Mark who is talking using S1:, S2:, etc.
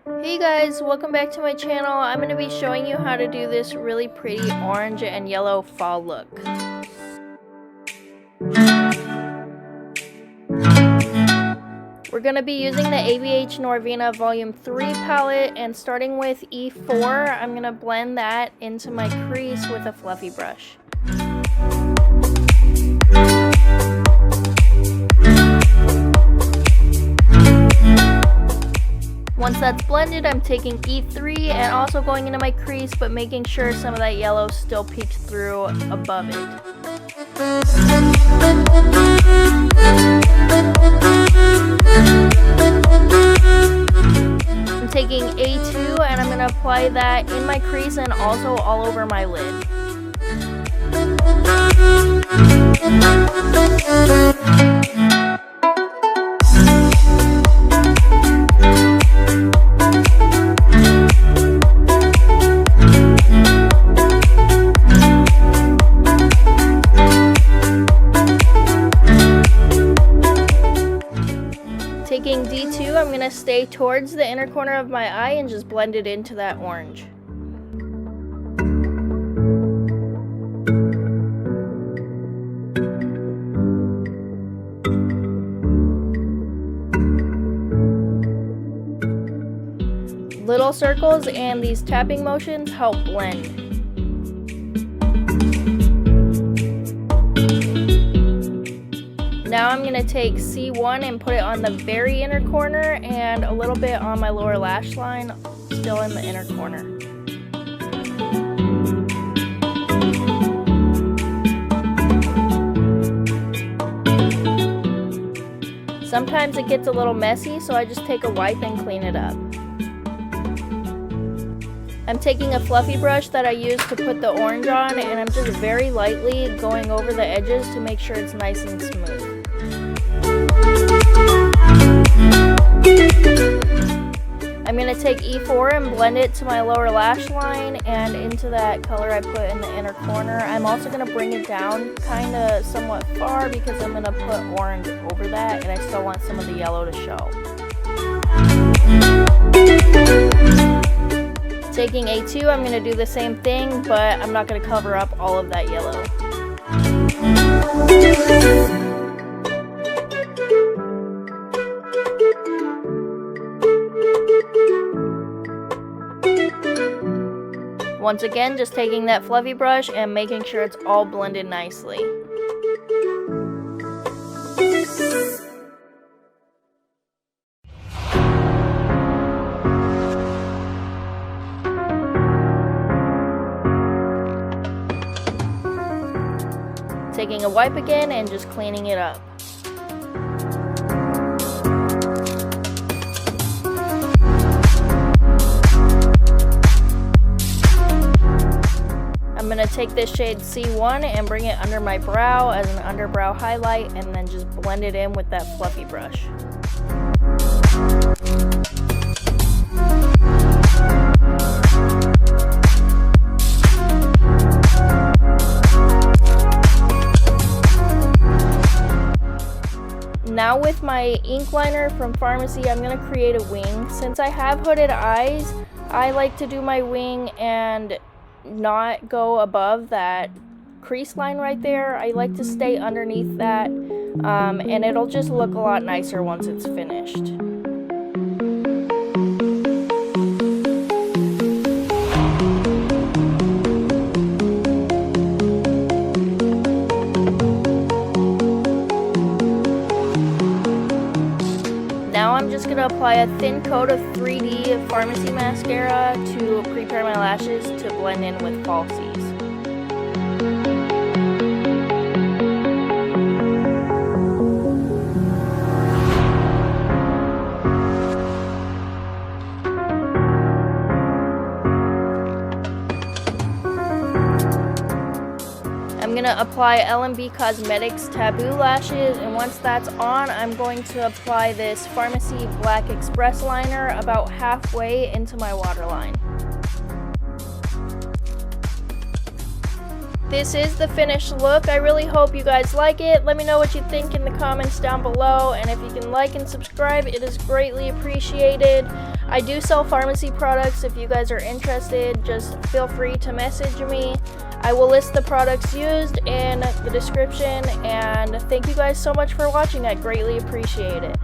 S1: Hey guys, welcome back to my channel. I'm going to be showing you how to do this really pretty orange and yellow fall look. We're going to be using the ABH Norvina Volume 3 palette, and starting with E4, I'm going to blend that into my crease with a fluffy brush. Once that's blended, I'm taking E3 and also going into my crease, but making sure some of that yellow still peeks through above it. I'm taking A2 and I'm going to apply that in my crease and also all over my lid. Taking D2, I'm going to stay towards the inner corner of my eye and just blend it into that orange. Little circles and these tapping motions help blend. Now I'm going to take C1 and put it on the very inner corner and a little bit on my lower lash line, still in the inner corner. Sometimes it gets a little messy, so I just take a wipe and clean it up. I'm taking a fluffy brush that I use to put the orange on, and I'm just very lightly going over the edges to make sure it's nice and smooth. I'm going to take E4 and blend it to my lower lash line and into that color I put in the inner corner. I'm also going to bring it down kind of somewhat far because I'm going to put orange over that, and I still want some of the yellow to show. Taking A2, I'm going to do the same thing, but I'm not going to cover up all of that yellow. Once again, just taking that fluffy brush and making sure it's all blended nicely. Taking a wipe again and just cleaning it up. I'm going to take this shade C1 and bring it under my brow as an underbrow highlight, and then just blend it in with that fluffy brush. Now with my ink liner from Farmasi, I'm going to create a wing. Since I have hooded eyes, I like to do my wing and not go above that crease line right there. I like to stay underneath that, and it'll just look a lot nicer once it's finished. Now I'm just going to apply a thin coat of 3D Farmasi mascara to prepare my lashes to blend in with falsies. I'm going to apply LMB Cosmetics Taboo lashes, and once that's on, I'm going to apply this Farmasi Black Express liner about halfway into my waterline. This is the finished look. I really hope you guys like it. Let me know what you think in the comments down below, and if you can like and subscribe, it is greatly appreciated. I do sell pharmacy products. If you guys are interested, just feel free to message me. I will list the products used in the description, and thank you guys so much for watching. I greatly appreciate it.